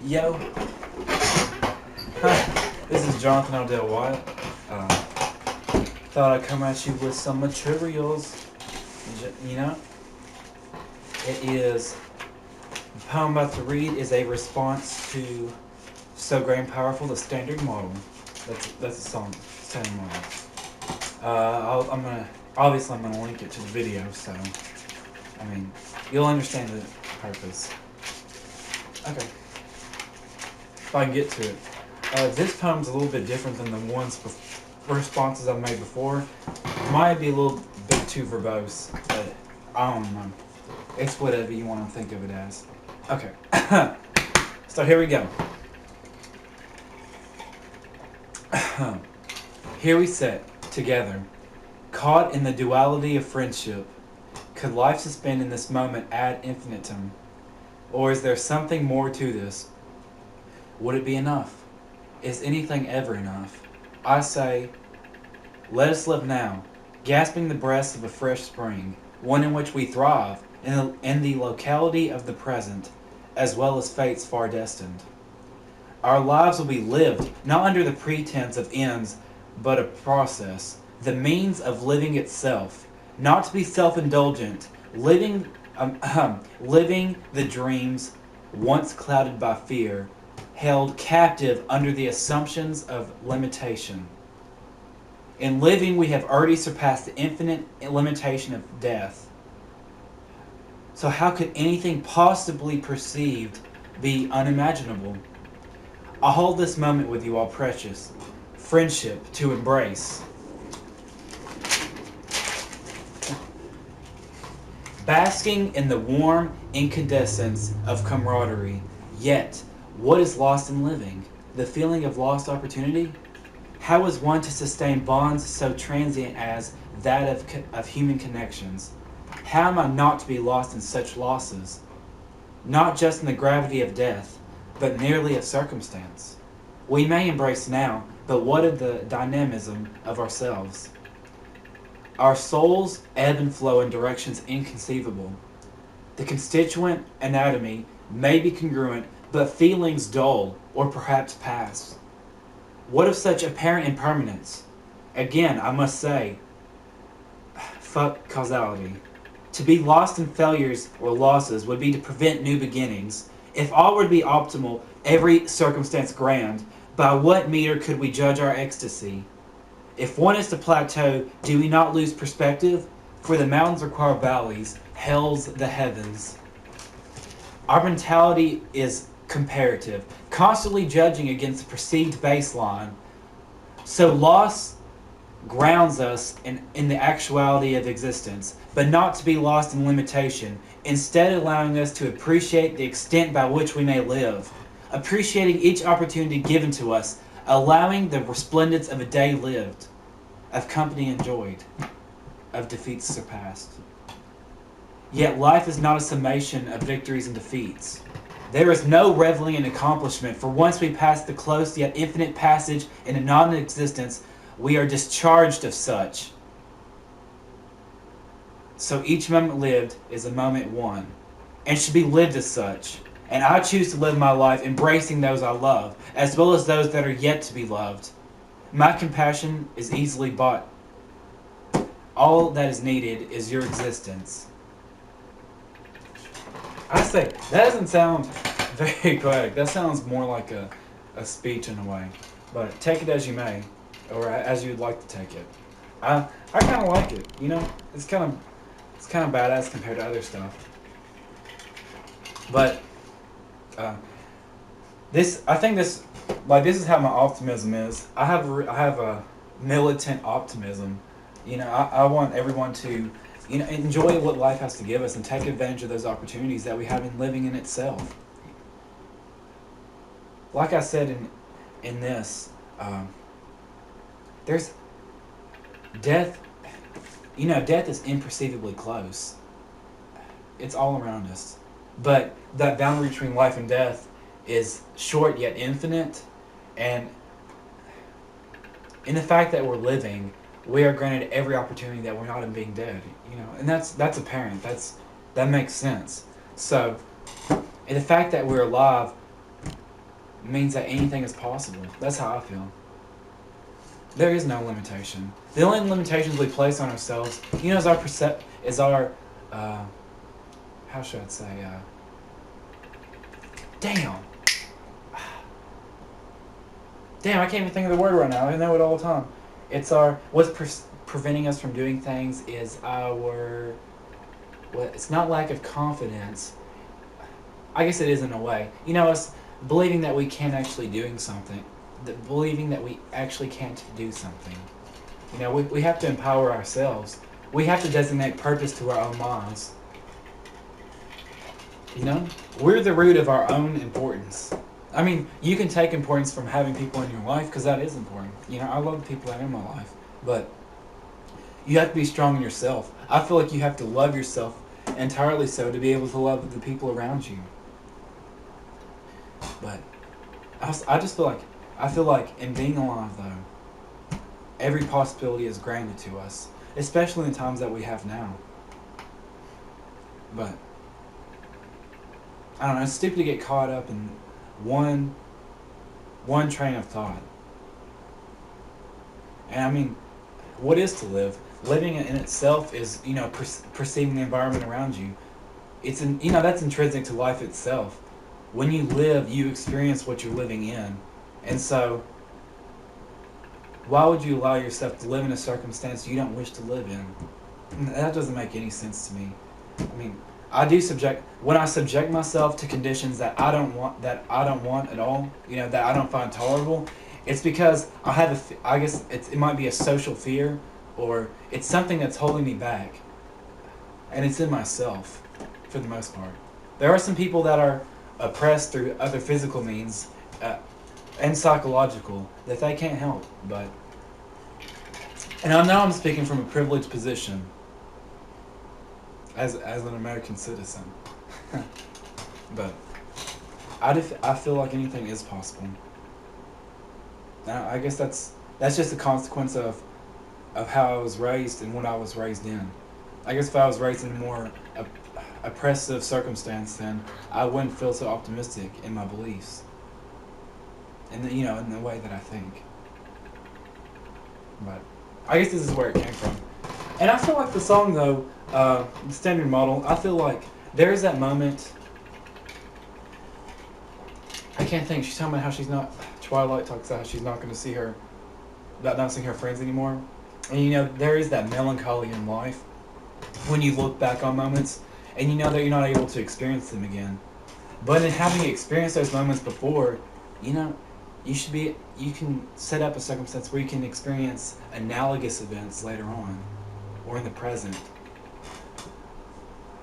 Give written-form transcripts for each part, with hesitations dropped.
Yo, hi, this is Jonathan Odell Wyatt. Uh, Thought I'd come at you with some materials. You know, it is the poem I'm about to read is a response to "So Great and Powerful," the standard model. That's a song, standard model. I'm gonna obviously I'm gonna link it to the video, so I mean you'll understand the purpose. Okay, if I can get to it. This poem's a little bit different than the responses I've made before. Might be a little bit too verbose, but I don't know. It's whatever you want to think of it as. Okay, so here we go. Here we sit, together, caught in the duality of friendship. Could life suspend in this moment ad infinitum? Or is there something more to this? Would it be enough? Is anything ever enough? I say, let us live now, gasping the breaths of a fresh spring, one in which we thrive, in the locality of the present, as well as fates far destined. Our lives will be lived not under the pretense of ends, but a process, the means of living itself, not to be self-indulgent, living the dreams once clouded by fear, held captive under the assumptions of limitation. In living, we have already surpassed the infinite limitation of death. So how could anything possibly perceived be unimaginable? I hold this moment with you all precious. Friendship to embrace. Basking in the warm incandescence of camaraderie. Yet, what is lost in living? The feeling of lost opportunity? How is one to sustain bonds so transient as that of human connections? How am I not to be lost in such losses? Not just in the gravity of death, but merely of circumstance. We may embrace now, but what of the dynamism of ourselves? Our souls ebb and flow in directions inconceivable. The constituent anatomy may be congruent, but feelings dull or perhaps pass. What of such apparent impermanence? Again, I must say, fuck causality. To be lost in failures or losses would be to prevent new beginnings. If all were to be optimal, every circumstance grand, by what meter could we judge our ecstasy? If one is to plateau, do we not lose perspective? For the mountains require valleys, hell's the heavens. Our mentality is comparative, constantly judging against the perceived baseline. So loss grounds us in the actuality of existence, but not to be lost in limitation, instead allowing us to appreciate the extent by which we may live, appreciating each opportunity given to us, allowing the resplendence of a day lived, of company enjoyed, of defeats surpassed. Yet life is not a summation of victories and defeats. There is no reveling in accomplishment, for once we pass the close yet infinite passage into non-existence, we are discharged of such. So each moment lived is a moment won, and should be lived as such. And I choose to live my life embracing those I love, as well as those that are yet to be loved. My compassion is easily bought. All that is needed is your existence. I say, that doesn't sound very poetic. That sounds more like a speech in a way. But take it as you may, or as you'd like to take it. I kind of like it. You know, it's kind of badass compared to other stuff. But I think this is how my optimism is. I have a militant optimism. You know, I want everyone to, you know, enjoy what life has to give us and take advantage of those opportunities that we have in living in itself. Like I said in this, there's death. You know, death is imperceivably close. It's all around us. But that boundary between life and death is short yet infinite, and in the fact that we're living, we are granted every opportunity that we're not in being dead. You know, and that's apparent. That makes sense. So, in the fact that we're alive, means that anything is possible. That's how I feel. There is no limitation. The only limitations we place on ourselves, is our uh, how should I say, damn. Damn, I can't even think of the word right now. I know it all the time. What's preventing us from doing things is it's not lack of confidence. I guess it is in a way. Us believing that we can't actually doing something. Believing that we actually can't do something. We have to empower ourselves. We have to designate purpose to our own lives. We're the root of our own importance. I mean, you can take importance from having people in your life, because that is important. I love the people that are in my life. But you have to be strong in yourself. I feel like you have to love yourself entirely so to be able to love the people around you. But I just feel like in being alive, though, every possibility is granted to us, especially in times that we have now. But I don't know, it's stupid to get caught up in one train of thought. And I mean, what is to live? Living in itself is, perceiving the environment around you. That's intrinsic to life itself. When you live, you experience what you're living in. And so, why would you allow yourself to live in a circumstance you don't wish to live in? That doesn't make any sense to me. I mean, when I subject myself to conditions that I don't want at all, that I don't find tolerable, it's because I guess it might be a social fear, or it's something that's holding me back, and it's in myself, for the most part. There are some people that are oppressed through other physical means, and psychological, that they can't help, and I know I'm speaking from a privileged position, as an American citizen. But I feel like anything is possible. Now, I guess that's just a consequence of how I was raised and what I was raised in. I guess if I was raised in a more oppressive circumstance, then I wouldn't feel so optimistic in my beliefs. And in the way that I think. But I guess this is where it came from. And I feel like the song, though, Standard Model, I feel like there's that moment. I can't think. She's talking about how she's not. Twilight talks about how she's not going to see her. About not seeing her friends anymore. And there is that melancholy in life when you look back on moments and that you're not able to experience them again. But in having experienced those moments before, you can set up a circumstance where you can experience analogous events later on, or in the present.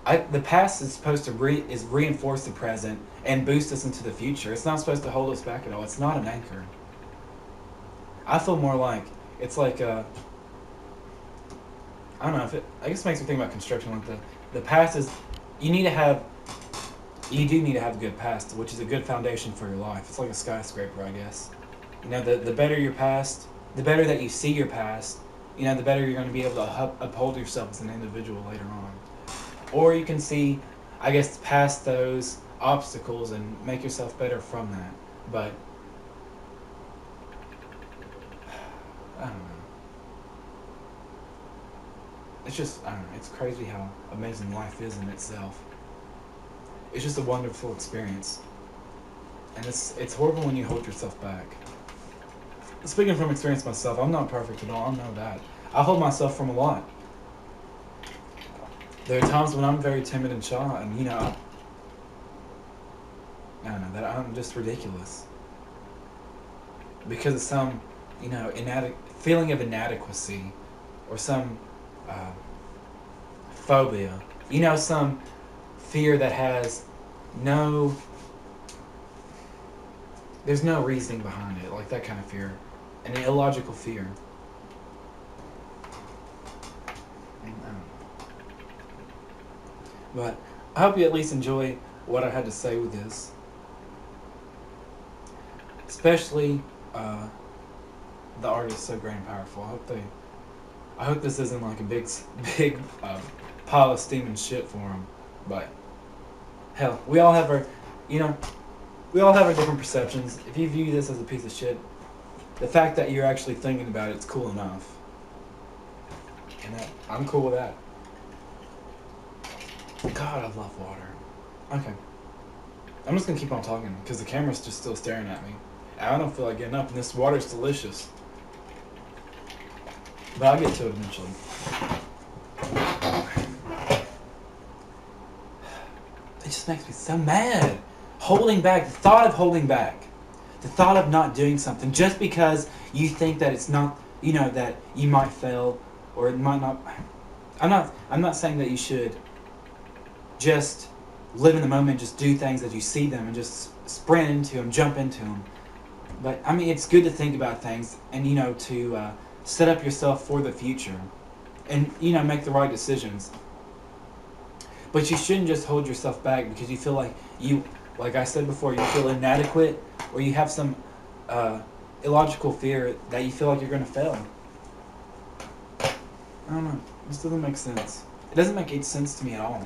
The past is supposed to reinforce the present and boost us into the future. It's not supposed to hold us back at all. It's not an anchor. I feel more like it's like I don't know I guess it makes me think about construction. Like the past is you do need to have a good past, which is a good foundation for your life. It's like a skyscraper, I guess. The better your past, the better that you see your past, the better you're going to be able to uphold yourself as an individual later on. Or you can see, I guess, past those obstacles and make yourself better from that. But I don't know. It's just, I don't know, it's crazy how amazing life is in itself. It's just a wonderful experience. And it's horrible when you hold yourself back. Speaking from experience myself, I'm not perfect at all, I know that. I hold myself from a lot. There are times when I'm very timid and shy, and I don't know, that I'm just ridiculous. Because of some, feeling of inadequacy, or some phobia. Some fear that has there's no reasoning behind it, like that kind of fear. An illogical fear. But I hope you at least enjoy what I had to say with this. Especially the artist, so great and powerful. I hope this isn't like a big pile of steaming shit for him. But hell, we all have our, we all have our different perceptions. If you view this as a piece of shit, the fact that you're actually thinking about it's cool enough. And I'm cool with that. God, I love water. Okay. I'm just gonna keep on talking because the camera's just still staring at me. I don't feel like getting up, and this water's delicious. But I'll get to it eventually. It just makes me so mad. Holding back, the thought of holding back, the thought of not doing something just because you think that it's not, that you might fail or it might not. I'm not saying that you should just live in the moment, just do things as you see them and just sprint into them, jump into them. But I mean, it's good to think about things and to set up yourself for the future, and make the right decisions. But you shouldn't just hold yourself back because you feel like I said before, you feel inadequate or you have some illogical fear that you feel like you're going to fail. I don't know. This doesn't make sense. It doesn't make any sense to me at all.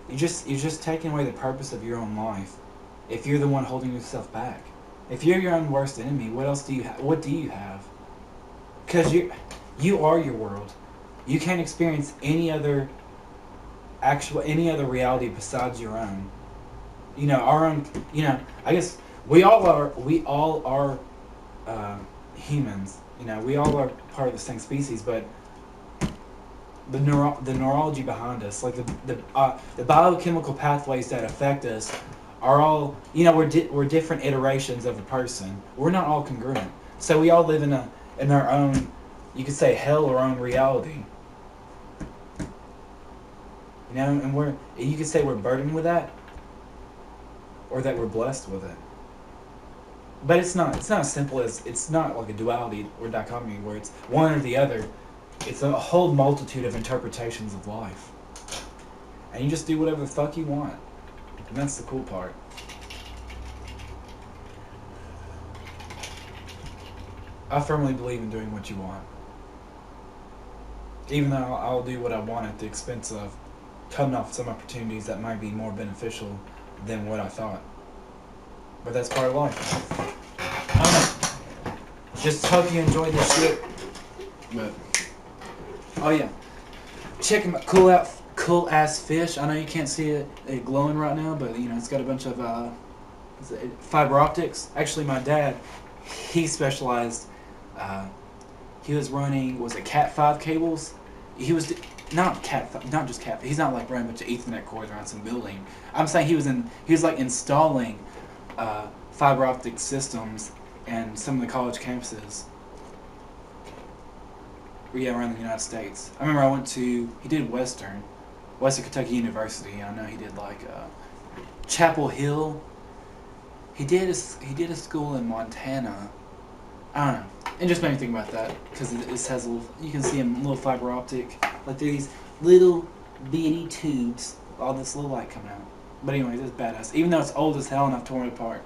You're just taking away the purpose of your own life if you're the one holding yourself back. If you're your own worst enemy, what else do you have? What do you have? Because you are your world. You can't experience any other reality besides your own. Our own. I guess we all are humans. We all are part of the same species, but the neurology behind us, like the biochemical pathways that affect us, are all we're different iterations of a person. We're not all congruent, so we all live in our own, you could say, hell or own reality. And you could say we're burdened with that, or that we're blessed with it. But it's not as simple as, it's not like a duality or dichotomy where it's one or the other. It's a whole multitude of interpretations of life. And you just do whatever the fuck you want. And that's the cool part. I firmly believe in doing what you want. Even though I'll do what I want at the expense of cutting off some opportunities that might be more beneficial than what I thought. But that's part of life. I don't know. Just hope you enjoyed this shit. But oh yeah, check them out. Cool ass fish. I know you can't see it glowing right now, but it's got a bunch of fiber optics. Actually, my dad, he specialized. He was running, was it Cat5 cables? He was not just Cat. He's not like running a bunch of Ethernet cords around some building. I'm saying he was like installing fiber optic systems and some of the college campuses. Yeah, around the United States. I remember he did Western Kentucky University. I know he did like Chapel Hill. He did a school in Montana. I don't know. It just made me think about that because it has you can see a little fiber optic, like these little bitty tubes, all this little light coming out. But anyways, it's badass. Even though it's old as hell and I've torn it apart.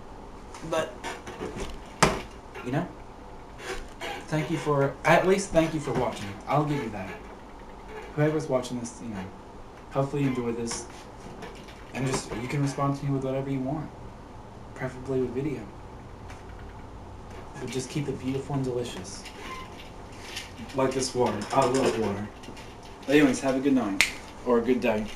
But thank you for watching. I'll give you that. Whoever's watching this, hopefully you enjoy this. And you can respond to me with whatever you want. Preferably with video. But just keep it beautiful and delicious. Like this water. I love water. But anyways, have a good night. Or a good day.